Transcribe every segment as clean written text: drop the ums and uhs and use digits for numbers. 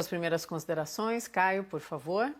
As primeiras considerações, Caio, por favor.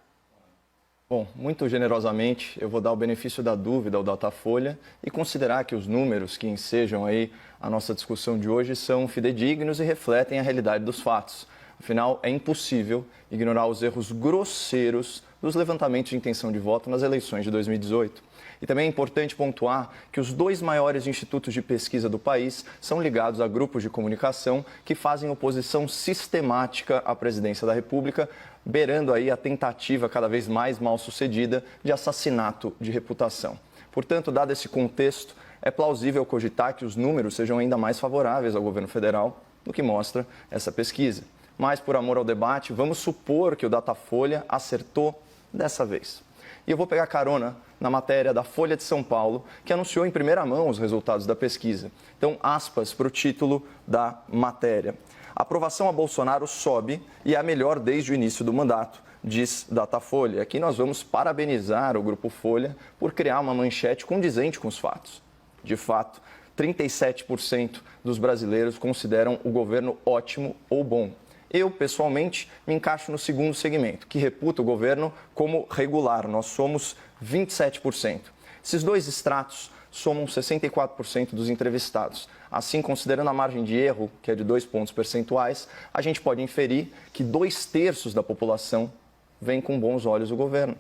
Bom, muito generosamente, eu vou dar o benefício da dúvida ao Datafolha e considerar que os números que ensejam aí a nossa discussão de hoje são fidedignos e refletem a realidade dos fatos. Afinal, é impossível ignorar os erros grosseiros dos levantamentos de intenção de voto nas eleições de 2018. E também é importante pontuar que os dois maiores institutos de pesquisa do país são ligados a grupos de comunicação que fazem oposição sistemática à presidência da República, beirando aí a tentativa cada vez mais mal sucedida de assassinato de reputação. Portanto, dado esse contexto, é plausível cogitar que os números sejam ainda mais favoráveis ao governo federal do que mostra essa pesquisa. Mas, por amor ao debate, vamos supor que o Datafolha acertou dessa vez. E eu vou pegar carona na matéria da Folha de São Paulo, que anunciou em primeira mão os resultados da pesquisa. Então, aspas para o título da matéria. A aprovação a Bolsonaro sobe e é a melhor desde o início do mandato, diz Datafolha. Aqui nós vamos parabenizar o Grupo Folha por criar uma manchete condizente com os fatos. De fato, 37% dos brasileiros consideram o governo ótimo ou bom. Eu, pessoalmente, me encaixo no segundo segmento, que reputa o governo como regular. Nós somos 27%. Esses dois extratos somam 64% dos entrevistados. Assim, considerando a margem de erro, que é de 2 pontos percentuais, a gente pode inferir que 2/3 da população vem com bons olhos o governo.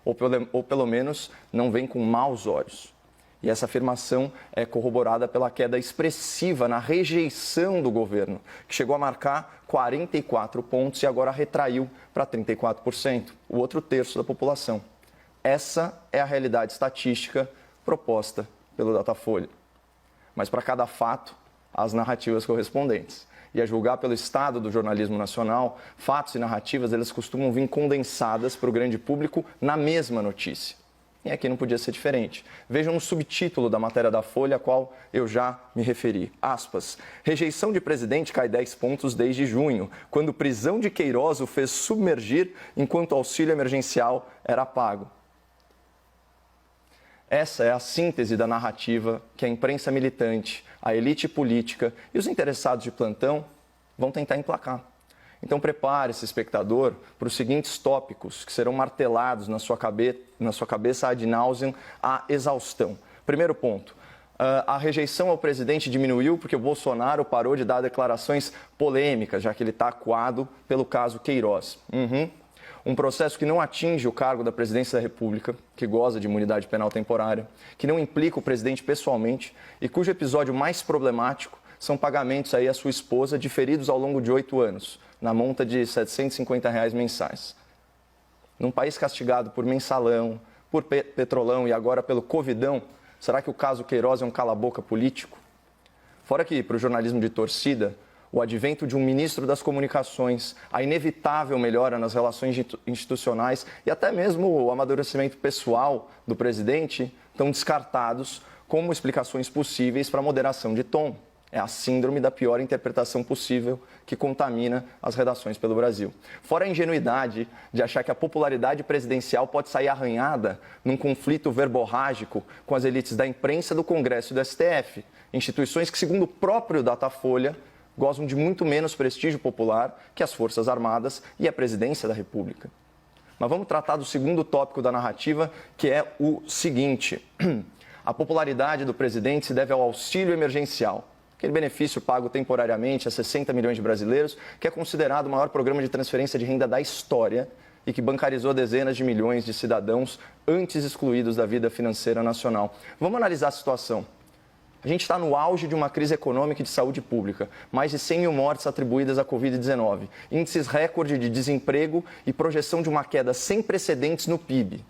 Ou pelo menos não vem com maus olhos. E essa afirmação é corroborada pela queda expressiva na rejeição do governo, que chegou a marcar 44 pontos e agora retraiu para 34%, o outro terço da população. Essa é a realidade estatística proposta pelo Datafolha. Mas para cada fato, há as narrativas correspondentes. E a julgar pelo estado do jornalismo nacional, fatos e narrativas eles costumam vir condensadas para o grande público na mesma notícia. E aqui não podia ser diferente. Vejam o subtítulo da matéria da Folha, a qual eu já me referi. Aspas. Rejeição de presidente cai 10 pontos desde junho, quando prisão de Queiroz o fez submergir enquanto o auxílio emergencial era pago. Essa é a síntese da narrativa que a imprensa militante, a elite política e os interessados de plantão vão tentar emplacar. Então prepare-se, espectador, para os seguintes tópicos que serão martelados na sua cabeça ad nauseam, à exaustão. Primeiro ponto, a rejeição ao presidente diminuiu porque o Bolsonaro parou de dar declarações polêmicas, já que ele está acuado pelo caso Queiroz. Um processo que não atinge o cargo da presidência da República, que goza de imunidade penal temporária, que não implica o presidente pessoalmente e cujo episódio mais problemático são pagamentos aí à sua esposa diferidos ao longo de 8 anos, na monta de R$ 750 mensais. Num país castigado por mensalão, por petrolão e agora pelo covidão, será que o caso Queiroz é um cala-boca político? Fora que, para o jornalismo de torcida, o advento de um ministro das comunicações, a inevitável melhora nas relações institucionais e até mesmo o amadurecimento pessoal do presidente estão descartados como explicações possíveis para a moderação de tom. É a síndrome da pior interpretação possível que contamina as redações pelo Brasil. Fora a ingenuidade de achar que a popularidade presidencial pode sair arranhada num conflito verborrágico com as elites da imprensa, do Congresso e do STF, instituições que, segundo o próprio Datafolha, gozam de muito menos prestígio popular que as Forças Armadas e a Presidência da República. Mas vamos tratar do segundo tópico da narrativa, que é o seguinte: a popularidade do presidente se deve ao auxílio emergencial. Aquele benefício pago temporariamente a 60 milhões de brasileiros, que é considerado o maior programa de transferência de renda da história e que bancarizou dezenas de milhões de cidadãos antes excluídos da vida financeira nacional. Vamos analisar a situação. A gente está no auge de uma crise econômica e de saúde pública. Mais de 100 mil mortes atribuídas à Covid-19. Índices recorde de desemprego e projeção de uma queda sem precedentes no PIB.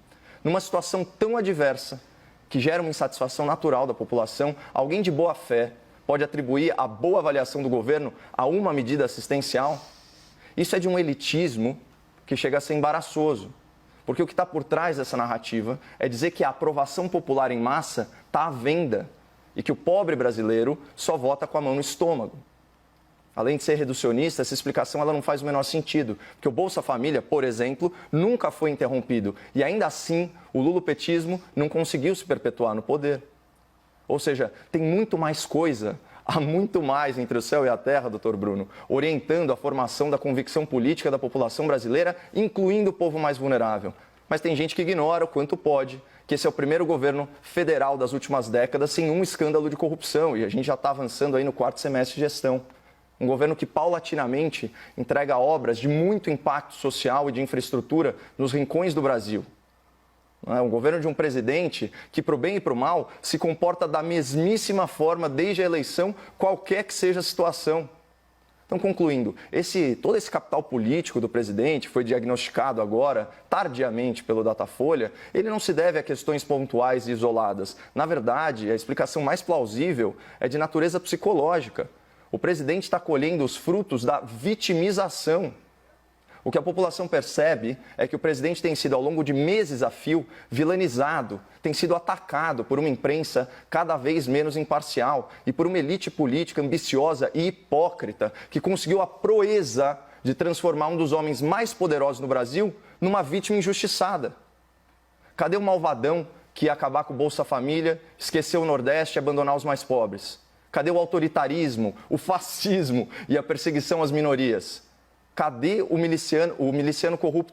Numa situação tão adversa, que gera uma insatisfação natural da população, alguém de boa fé pode atribuir a boa avaliação do governo a uma medida assistencial? Isso é de um elitismo que chega a ser embaraçoso. Porque o que está por trás dessa narrativa é dizer que a aprovação popular em massa está à venda e que o pobre brasileiro só vota com a mão no estômago. Além de ser reducionista, essa explicação ela não faz o menor sentido, porque o Bolsa Família, por exemplo, nunca foi interrompido e ainda assim o lulopetismo não conseguiu se perpetuar no poder. Ou seja, tem muito mais coisa Há muito mais entre o céu e a terra, doutor Bruno, orientando a formação da convicção política da população brasileira, incluindo o povo mais vulnerável. Mas tem gente que ignora o quanto pode, que esse é o primeiro governo federal das últimas décadas sem um escândalo de corrupção, e a gente já está avançando aí no 4º semestre de gestão. Um governo que paulatinamente entrega obras de muito impacto social e de infraestrutura nos rincões do Brasil. Um governo de um presidente que, para o bem e para o mal, se comporta da mesmíssima forma desde a eleição, qualquer que seja a situação. Então, concluindo, todo esse capital político do presidente foi diagnosticado agora, tardiamente, pelo Datafolha, ele não se deve a questões pontuais e isoladas. Na verdade, a explicação mais plausível é de natureza psicológica. O presidente está colhendo os frutos da vitimização. O que a população percebe é que o presidente tem sido, ao longo de meses a fio, vilanizado, tem sido atacado por uma imprensa cada vez menos imparcial e por uma elite política ambiciosa e hipócrita que conseguiu a proeza de transformar um dos homens mais poderosos no Brasil numa vítima injustiçada. Cadê o malvadão que ia acabar com o Bolsa Família, esquecer o Nordeste e abandonar os mais pobres? Cadê o autoritarismo, o fascismo e a perseguição às minorias? Cadê o miliciano corrupto